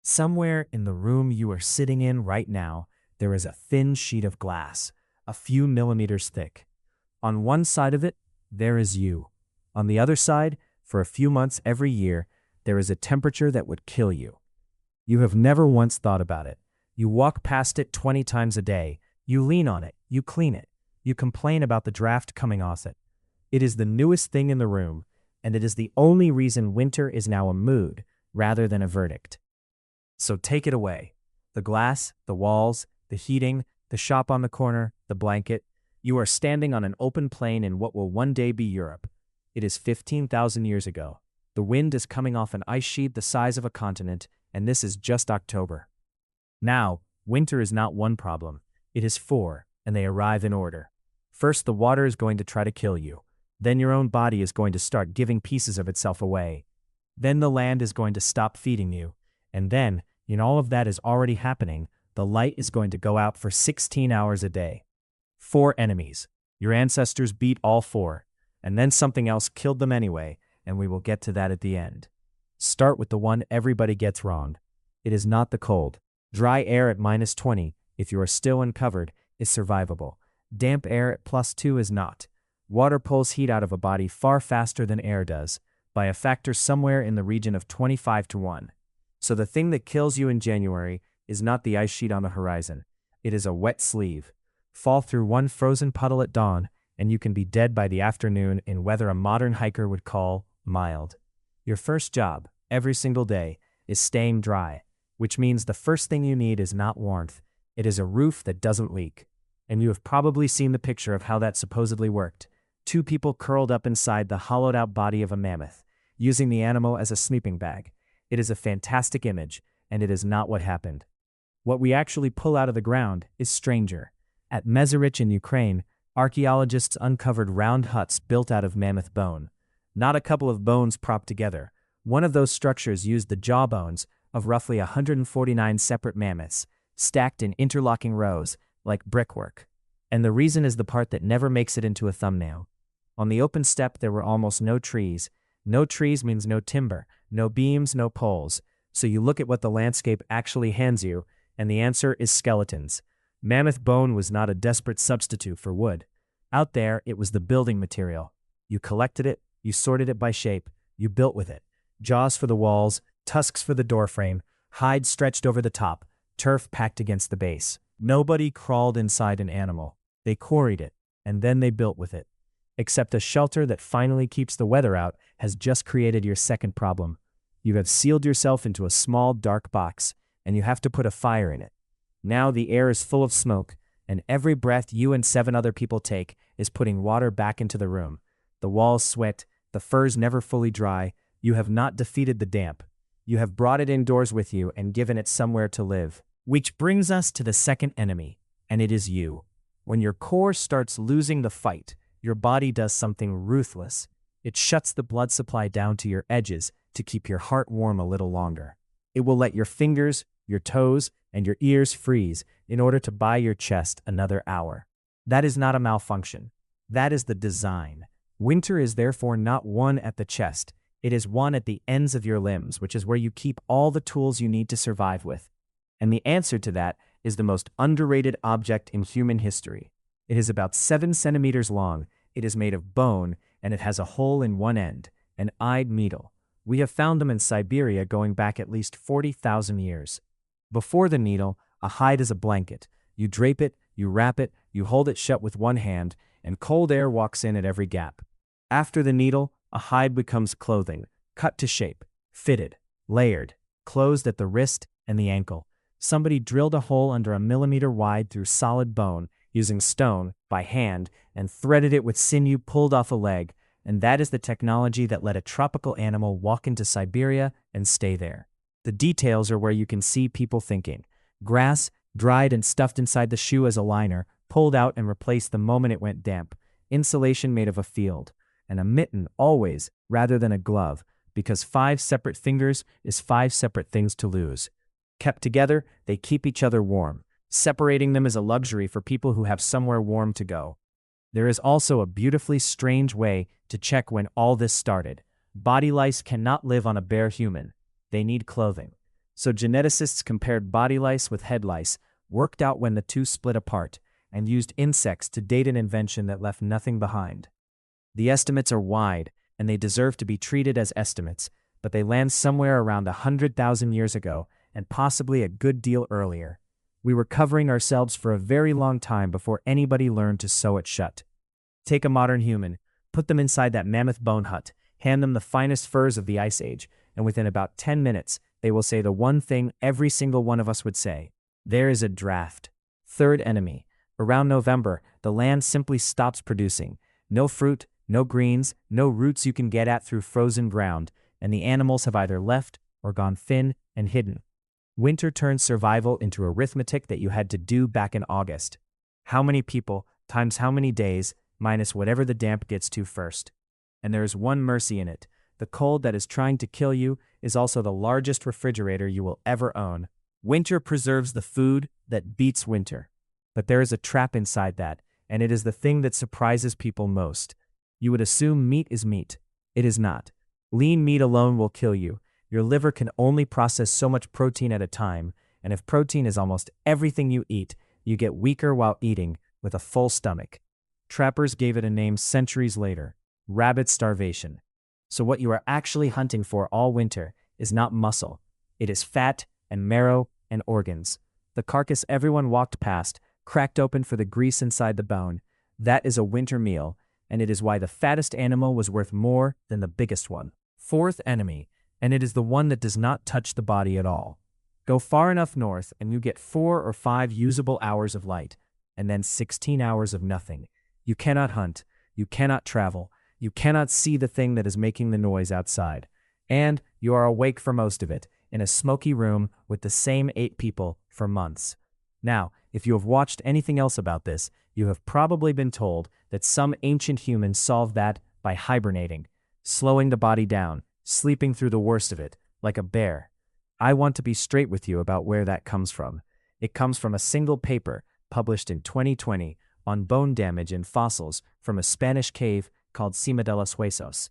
Somewhere in the room you are sitting in right now, there is a thin sheet of glass, a few millimeters thick. On one side of it, there is you. On the other side, for a few months every year, there is a temperature that would kill you. You have never once thought about it. You walk past it 20 times a day. You lean on it. You clean it. You complain about the draft coming off it. It is the newest thing in the room, and it is the only reason winter is now a mood rather than a verdict. So take it away. The glass, the walls, the heating, the shop on the corner, the blanket. You are standing on an open plain in what will one day be Europe. It is 15,000 years ago. The wind is coming off an ice sheet the size of a continent, and this is just October. Now, winter is not one problem. It is four, and they arrive in order. First, the water is going to try to kill you. Then your own body is going to start giving pieces of itself away. Then the land is going to stop feeding you. And then, in all of that is already happening, the light is going to go out for 16 hours a day. 4 enemies. Your ancestors beat all 4. And then something else killed them anyway, and we will get to that at the end. Start with the one everybody gets wrong. It is not the cold. Dry air at -20, if you are still uncovered, is survivable. Damp air at +2 is not. Water pulls heat out of a body far faster than air does, by a factor somewhere in the region of 25 to 1. So the thing that kills you in January is not the ice sheet on the horizon. It is a wet sleeve. Fall through one frozen puddle at dawn, and you can be dead by the afternoon in weather a modern hiker would call mild. Your first job, every single day, is staying dry, which means the first thing you need is not warmth. It is a roof that doesn't leak. And you have probably seen the picture of how that supposedly worked. 2 people curled up inside the hollowed-out body of a mammoth, using the animal as a sleeping bag. It is a fantastic image, and it is not what happened. What we actually pull out of the ground is stranger. At Mezerich in Ukraine, archaeologists uncovered round huts built out of mammoth bone. Not a couple of bones propped together. One of those structures used the jawbones of roughly 149 separate mammoths, stacked in interlocking rows, like brickwork. And the reason is the part that never makes it into a thumbnail. On the open steppe there were almost no trees. No trees means no timber, no beams, no poles. So you look at what the landscape actually hands you, and the answer is skeletons. Mammoth bone was not a desperate substitute for wood. Out there, it was the building material. You collected it, you sorted it by shape, you built with it. Jaws for the walls, tusks for the doorframe, hide stretched over the top, turf packed against the base. Nobody crawled inside an animal. They quarried it, and then they built with it. Except a shelter that finally keeps the weather out has just created your second problem. You have sealed yourself into a small, dark box, and you have to put a fire in it. Now the air is full of smoke, and every breath you and 7 other people take is putting water back into the room. The walls sweat, the furs never fully dry. You have not defeated the damp. You have brought it indoors with you and given it somewhere to live. Which brings us to the second enemy, and it is you. When your core starts losing the fight, your body does something ruthless. It shuts the blood supply down to your edges to keep your heart warm a little longer. It will let your fingers, your toes, and your ears freeze in order to buy your chest another hour. That is not a malfunction. That is the design. Winter is therefore not one at the chest. It is one at the ends of your limbs, which is where you keep all the tools you need to survive with. And the answer to that is the most underrated object in human history. It is about 7 centimeters long, it is made of bone, and it has a hole in one end, an eyed needle. We have found them in Siberia going back at least 40,000 years. Before the needle, a hide is a blanket. You drape it, you wrap it, you hold it shut with one hand, and cold air walks in at every gap. After the needle, a hide becomes clothing, cut to shape, fitted, layered, closed at the wrist and the ankle. Somebody drilled a hole under a millimeter wide through solid bone, using stone, by hand, and threaded it with sinew pulled off a leg, and that is the technology that let a tropical animal walk into Siberia and stay there. The details are where you can see people thinking. Grass, dried and stuffed inside the shoe as a liner, pulled out and replaced the moment it went damp. Insulation made of a field. And a mitten always, rather than a glove, because 5 separate fingers is 5 separate things to lose. Kept together, they keep each other warm. Separating them is a luxury for people who have somewhere warm to go. There is also a beautifully strange way to check when all this started. Body lice cannot live on a bare human. They need clothing. So geneticists compared body lice with head lice, worked out when the two split apart, and used insects to date an invention that left nothing behind. The estimates are wide, and they deserve to be treated as estimates, but they land somewhere around 100,000 years ago, and possibly a good deal earlier. We were covering ourselves for a very long time before anybody learned to sew it shut. Take a modern human, put them inside that mammoth bone hut, hand them the finest furs of the Ice Age, and within about 10 minutes, they will say the one thing every single one of us would say. There is a draft. Third enemy. Around November, the land simply stops producing. No fruit, no greens, no roots you can get at through frozen ground, and the animals have either left or gone thin and hidden. Winter turns survival into arithmetic that you had to do back in August. How many people times how many days minus whatever the damp gets to first. And there is one mercy in it. The cold that is trying to kill you is also the largest refrigerator you will ever own. Winter preserves the food that beats winter. But there is a trap inside that, and it is the thing that surprises people most. You would assume meat is meat. It is not. Lean meat alone will kill you. Your liver can only process so much protein at a time, and if protein is almost everything you eat, you get weaker while eating with a full stomach. Trappers gave it a name centuries later, rabbit starvation. So what you are actually hunting for all winter is not muscle. It is fat and marrow and organs. The carcass everyone walked past, cracked open for the grease inside the bone. That is a winter meal, and it is why the fattest animal was worth more than the biggest one. Fourth enemy, and it is the one that does not touch the body at all. Go far enough north and you get 4 or 5 usable hours of light, and then 16 hours of nothing. You cannot hunt, you cannot travel, you cannot see the thing that is making the noise outside, and you are awake for most of it, in a smoky room with the same 8 people for months. Now, if you have watched anything else about this, you have probably been told that some ancient humans solved that by hibernating, slowing the body down, sleeping through the worst of it, like a bear. I want to be straight with you about where that comes from. It comes from a single paper published in 2020 on bone damage in fossils from a Spanish cave called Cima de los Huesos.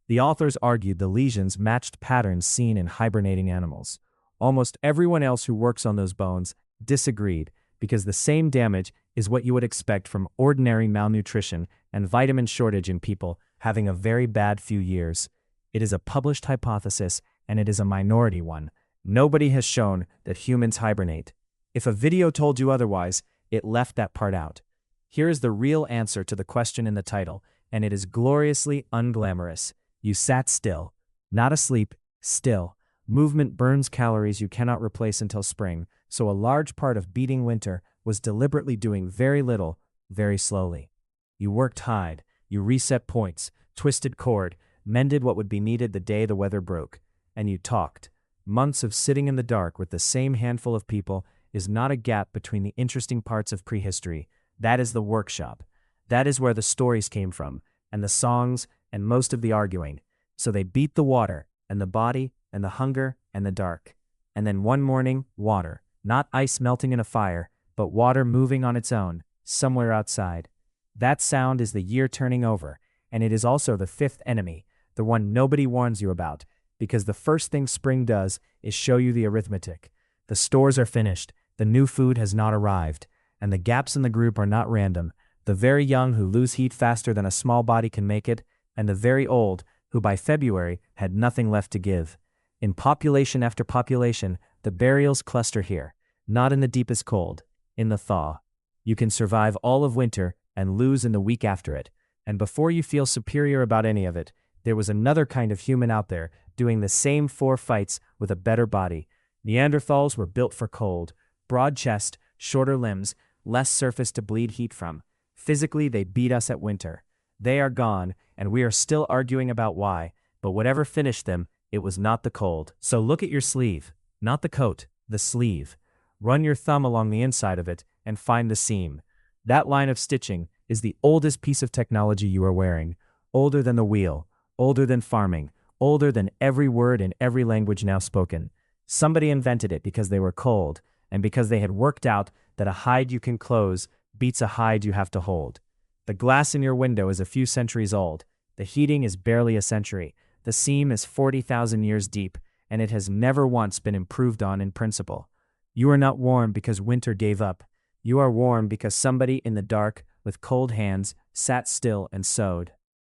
The authors argued the lesions matched patterns seen in hibernating animals. Almost everyone else who works on those bones disagreed, because the same damage is what you would expect from ordinary malnutrition and vitamin shortage in people having a very bad few years. It is a published hypothesis, and it is a minority one. Nobody has shown that humans hibernate. If a video told you otherwise, it left that part out. Here is the real answer to the question in the title, and it is gloriously unglamorous. You sat still. Not asleep, still. Movement burns calories you cannot replace until spring, so a large part of beating winter was deliberately doing very little, very slowly. You worked hide, you reset points, twisted cord, mended what would be needed the day the weather broke, and you talked. Months of sitting in the dark with the same handful of people is not a gap between the interesting parts of prehistory. That is the workshop. That is where the stories came from, and the songs, and most of the arguing. So they beat the water, and the body, and the hunger, and the dark. And then one morning, water. Not ice melting in a fire, but water moving on its own, somewhere outside. That sound is the year turning over, and it is also the fifth enemy, the one nobody warns you about, because the first thing spring does is show you the arithmetic. The stores are finished, the new food has not arrived, and the gaps in the group are not random. The very young who lose heat faster than a small body can make it, and the very old who by February had nothing left to give. In population after population, the burials cluster here, not in the deepest cold, in the thaw. You can survive all of winter and lose in the week after it, and before you feel superior about any of it, there was another kind of human out there doing the same 4 fights with a better body. Neanderthals were built for cold, broad chest, shorter limbs, less surface to bleed heat from. Physically, they beat us at winter. They are gone, and we are still arguing about why, but whatever finished them, it was not the cold. So look at your sleeve, not the coat, the sleeve. Run your thumb along the inside of it and find the seam. That line of stitching is the oldest piece of technology you are wearing, older than the wheel, older than farming, older than every word in every language now spoken. Somebody invented it because they were cold, and because they had worked out that a hide you can close beats a hide you have to hold. The glass in your window is a few centuries old. The heating is barely a century. The seam is 40,000 years deep, and it has never once been improved on in principle. You are not warm because winter gave up. You are warm because somebody in the dark, with cold hands, sat still and sewed.